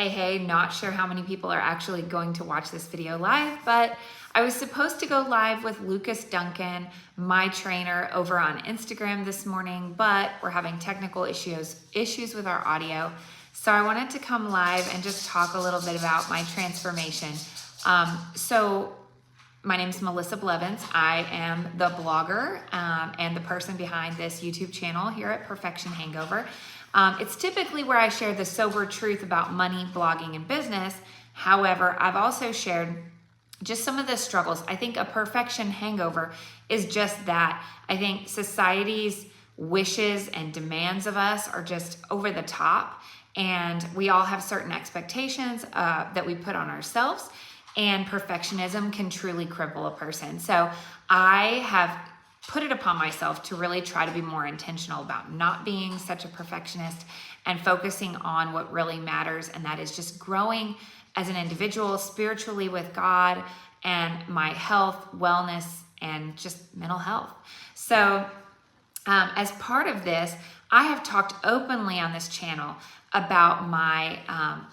Hey, not sure how many people are actually going to watch this video live, but I was supposed to go live with Lucas Duncan, my trainer, over on Instagram this morning, but we're having technical issues with our audio. So I wanted to come live and just talk a little bit about my transformation. So my name is Melissa Blevins. I am the blogger and the person behind this YouTube channel here at Perfection Hangover. It's typically where I share the sober truth about money, blogging, and business. However, I've also shared just some of the struggles. I think a perfection hangover is just that. I think society's wishes and demands of us are just over the top, and we all have certain expectations that we put on ourselves, and perfectionism can truly cripple a person. So I have put it upon myself to really try to be more intentional about not being such a perfectionist and focusing on what really matters, and that is just growing as an individual spiritually with God and my health, wellness, and just mental health. So as part of this, I have talked openly on this channel about my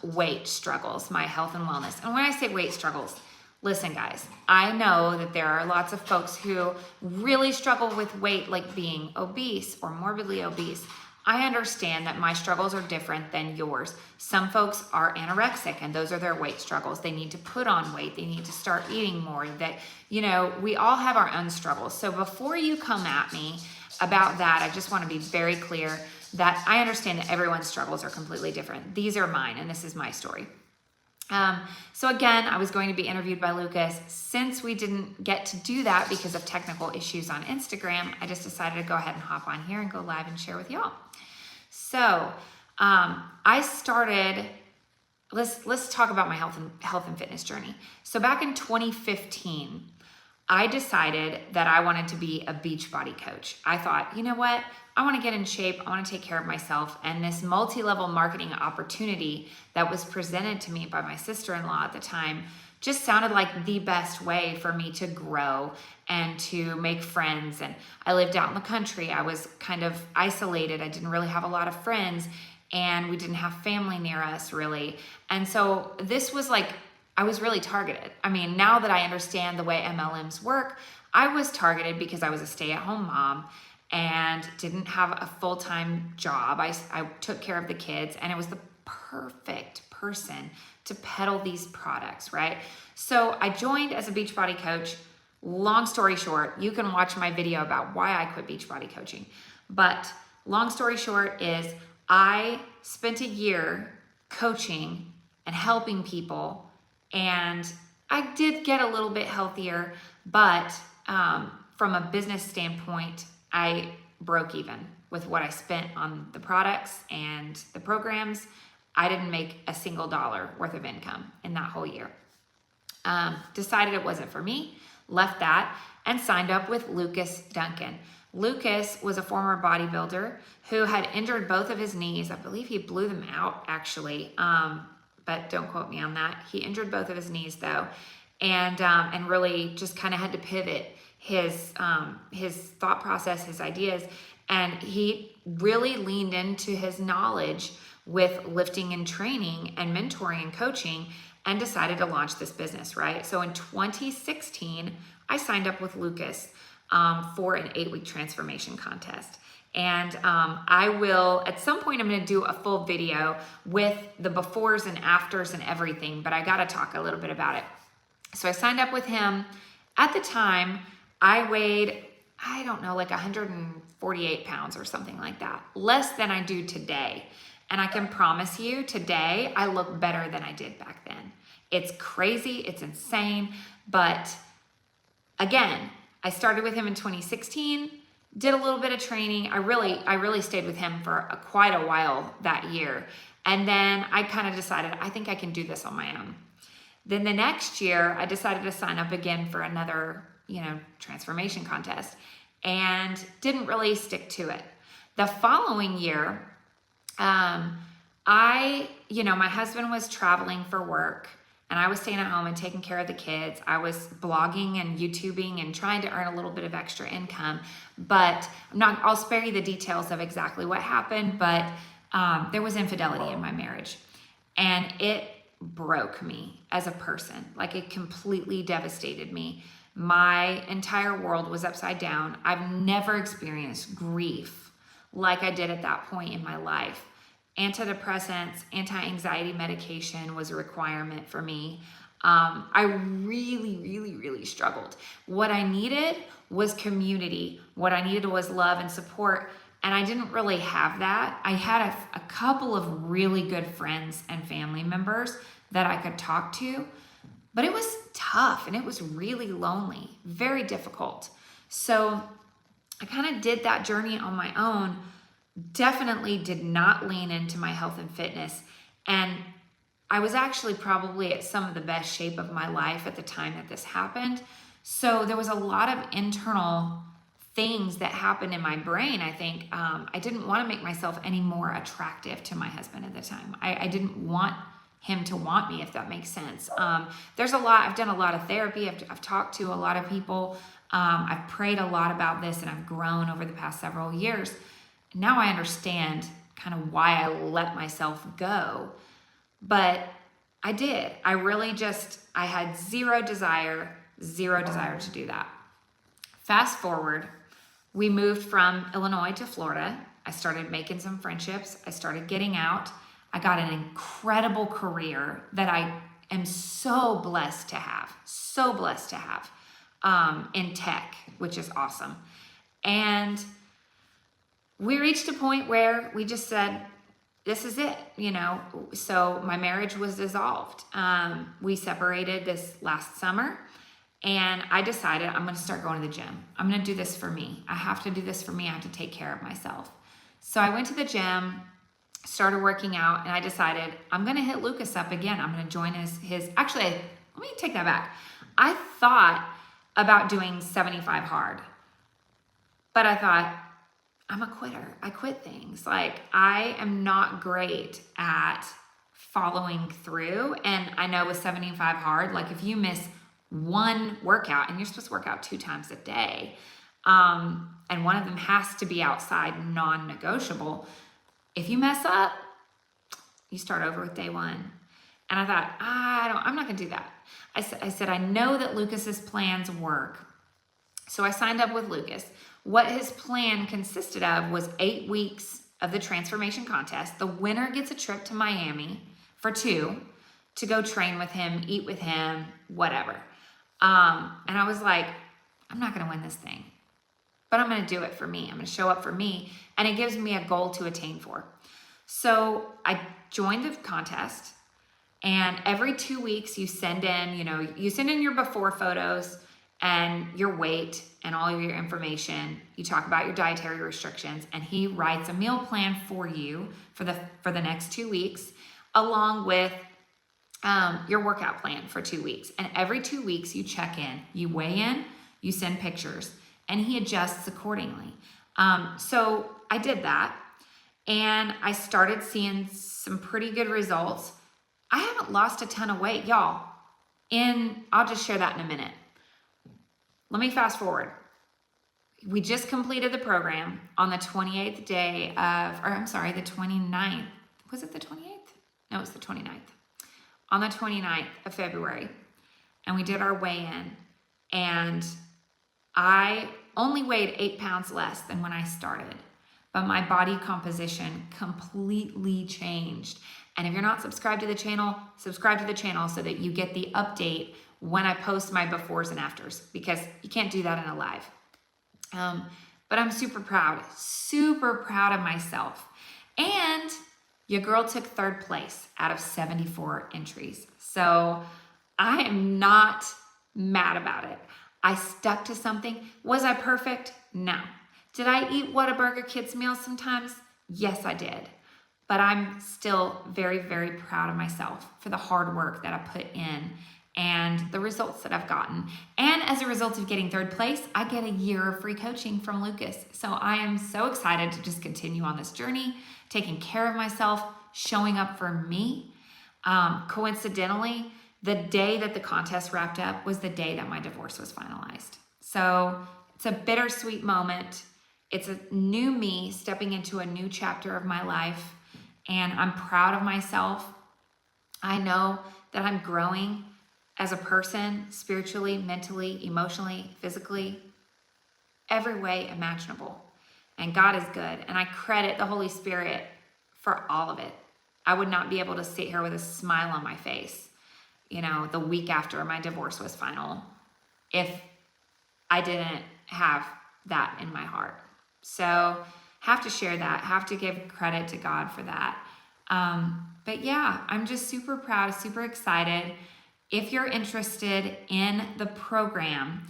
weight struggles, my health and wellness. And when I say weight struggles, listen guys, I know that there are lots of folks who really struggle with weight, like being obese or morbidly obese. I understand that my struggles are different than yours. Some folks are anorexic and those are their weight struggles. They need to put on weight. They need to start eating more. We all have our own struggles. So before you come at me about that, I just want to be very clear that I understand that everyone's struggles are completely different. These are mine and this is my story. So again, I was going to be interviewed by Lucas. Since we didn't get to do that because of technical issues on Instagram, I just decided to go ahead and hop on here and go live and share with y'all. So I started, let's talk about my health and fitness journey. So back in 2015, I decided that I wanted to be a Beachbody coach. I thought, you know what? I want to get in shape. I want to take care of myself. And this multi-level marketing opportunity that was presented to me by my sister-in-law at the time just sounded like the best way for me to grow and to make friends. And I lived out in the country. I was kind of isolated. I didn't really have a lot of friends, and we didn't have family near us really. And so this was like, I was really targeted. I mean, now that I understand the way MLMs work, I was targeted because I was a stay-at-home mom and didn't have a full-time job. I took care of the kids, and it was the perfect person to peddle these products, right? So I joined as a Beachbody coach. Long story short, you can watch my video about why I quit Beachbody coaching. But long story short is I spent a year coaching and helping people, and I did get a little bit healthier, but from a business standpoint, I broke even with what I spent on the products and the programs. I didn't make a single dollar worth of income in that whole year. Decided it wasn't for me, left that, and signed up with Lucas Duncan. Lucas was a former bodybuilder who had injured both of his knees. I believe he blew them out actually, but don't quote me on that. He injured both of his knees though, and really just kind of had to pivot his thought process, his ideas, and he really leaned into his knowledge with lifting and training and mentoring and coaching, and decided to launch this business, right? So in 2016, I signed up with Lucas for an 8-week transformation contest. And I will, at some point, I'm going to do a full video with the befores and afters and everything, but I got to talk a little bit about it. So I signed up with him. At the time, I weighed, I don't know, like 148 pounds or something like that, less than I do today. And I can promise you today, I look better than I did back then. It's crazy, it's insane. But again, I started with him in 2016, did a little bit of training. I really stayed with him for quite a while that year. And then I kind of decided, I think I can do this on my own. Then the next year, I decided to sign up again for another, transformation contest, and didn't really stick to it. The following year, my husband was traveling for work, and I was staying at home and taking care of the kids. I was blogging and YouTubing and trying to earn a little bit of extra income, but I'll spare you the details of exactly what happened, but there was infidelity in my marriage. And it broke me as a person. Like, it completely devastated me. My entire world was upside down. I've never experienced grief like I did at that point in my life. Antidepressants, anti-anxiety medication was a requirement for me. I really struggled. What I needed was community. What I needed was love and support. And I didn't really have that. I had a couple of really good friends and family members that I could talk to, but it was tough and it was really lonely, very difficult. So I kind of did that journey on my own, definitely did not lean into my health and fitness. And I was actually probably at some of the best shape of my life at the time that this happened. So there was a lot of internal things that happened in my brain. I think I didn't want to make myself any more attractive to my husband at the time. I didn't want him to want me, if that makes sense. There's a lot, I've done a lot of therapy. I've talked to a lot of people. I've prayed a lot about this, and I've grown over the past several years. Now I understand kind of why I let myself go. But I did. I really I had zero desire to do that. Fast forward, we moved from Illinois to Florida. I started making some friendships. I started getting out. I got an incredible career that I am so blessed to have in tech, which is awesome. And we reached a point where we just said, this is it, So my marriage was dissolved. We separated this last summer, and I decided I'm going to start going to the gym. I'm going to do this for me. I have to do this for me. I have to take care of myself. So I went to the gym, started working out, and I decided I'm going to hit Lucas up again. I'm going to join actually, let me take that back. I thought about doing 75 hard, but I thought, I'm a quitter. I quit things. Like, I am not great at following through. And I know with 75 hard, like, if you miss one workout, and you're supposed to work out 2 times a day, and one of them has to be outside, non-negotiable, if you mess up, you start over with day one. And I thought, I'm not gonna do that. I said, I know that Lucas's plans work. So I signed up with Lucas. What his plan consisted of was 8 weeks of the transformation contest. The winner gets a trip to Miami for 2 to go train with him, eat with him, whatever. And I was like, I'm not going to win this thing, but I'm going to do it for me. I'm going to show up for me, and it gives me a goal to attain for. So I joined the contest, and every 2 weeks you send in your before photos and your weight and all of your information. You talk about your dietary restrictions, and he writes a meal plan for you for the next 2 weeks, along with your workout plan for 2 weeks. And every 2 weeks you check in, you weigh in, you send pictures, and he adjusts accordingly. So I did that, and I started seeing some pretty good results. I haven't lost a ton of weight, y'all. I'll just share that in a minute. Let me fast forward. We just completed the program on the 28th day the 29th. Was it the 28th? No, it was the 29th. On the 29th of February. And we did our weigh-in. And I only weighed 8 pounds less than when I started. But my body composition completely changed. And if you're not subscribed to the channel, subscribe to the channel so that you get the update when I post my befores and afters, because you can't do that in a live. But I'm super proud of myself. And your girl took 3rd place out of 74 entries. So I am not mad about it. I stuck to something. Was I perfect? No. Did I eat Whataburger kids meal sometimes? Yes, I did. But I'm still very, very proud of myself for the hard work that I put in and the results that I've gotten. And as a result of getting 3rd place, I get a year of free coaching from Lucas. So I am so excited to just continue on this journey, taking care of myself, showing up for me. Coincidentally, the day that the contest wrapped up was the day that my divorce was finalized. So it's a bittersweet moment. It's a new me stepping into a new chapter of my life. And I'm proud of myself. I know that I'm growing as a person, spiritually, mentally, emotionally, physically, every way imaginable. And God is good. And I credit the Holy Spirit for all of it. I would not be able to sit here with a smile on my face, the week after my divorce was final, if I didn't have that in my heart. So have to share that, have to give credit to God for that. But yeah, I'm just super proud, super excited. If you're interested in the program,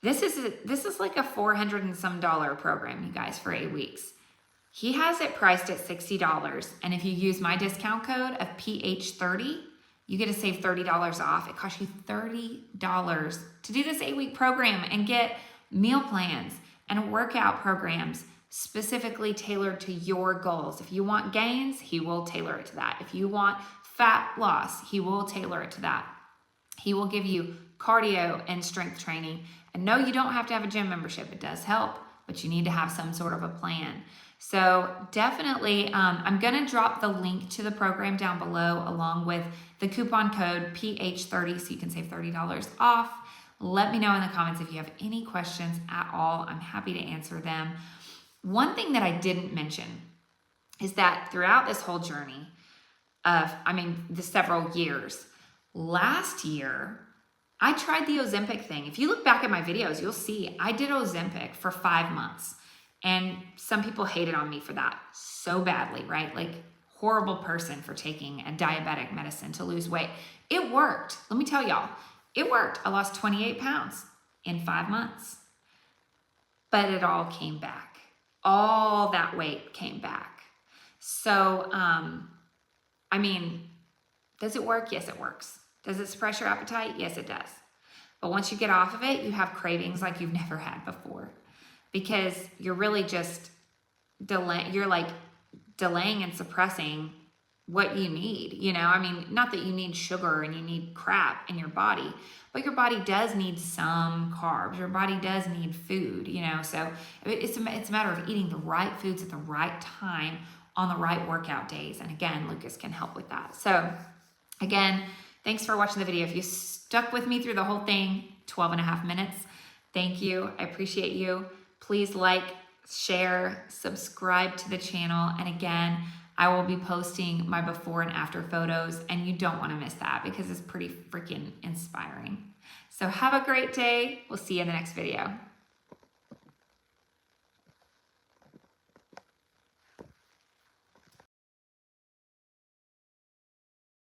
this is like a $400 and some program, you guys, for 8 weeks. He has it priced at $60. And if you use my discount code of PH30, you get to save $30 off. It costs you $30 to do this 8-week program and get meal plans and workout programs specifically tailored to your goals. If you want gains, he will tailor it to that. If you want fat loss, he will tailor it to that. He will give you cardio and strength training. And no, you don't have to have a gym membership. It does help, but you need to have some sort of a plan. So definitely, I'm going to drop the link to the program down below along with the coupon code PH30 so you can save $30 off. Let me know in the comments if you have any questions at all. I'm happy to answer them. One thing that I didn't mention is that throughout this whole journey of, the several years, last year, I tried the Ozempic thing. If you look back at my videos, you'll see I did Ozempic for 5 months. And some people hated on me for that so badly, right? Like, horrible person for taking a diabetic medicine to lose weight. It worked. Let me tell y'all, it worked. I lost 28 pounds in 5 months. But it all came back. All that weight came back. So, does it work? Yes, it works. Does it suppress your appetite? Yes, it does. But once you get off of it, you have cravings like you've never had before, because you're really just delaying and suppressing what you need. Not that you need sugar and you need crap in your body, but your body does need some carbs. Your body does need food, so it's a matter of eating the right foods at the right time on the right workout days. And again, Lucas can help with that. So again, thanks for watching the video. If you stuck with me through the whole thing, 12.5 minutes, thank you. I appreciate you. Please like, share, subscribe to the channel. And again, I will be posting my before and after photos, and you don't want to miss that because it's pretty freaking inspiring. So have a great day. We'll see you in the next video.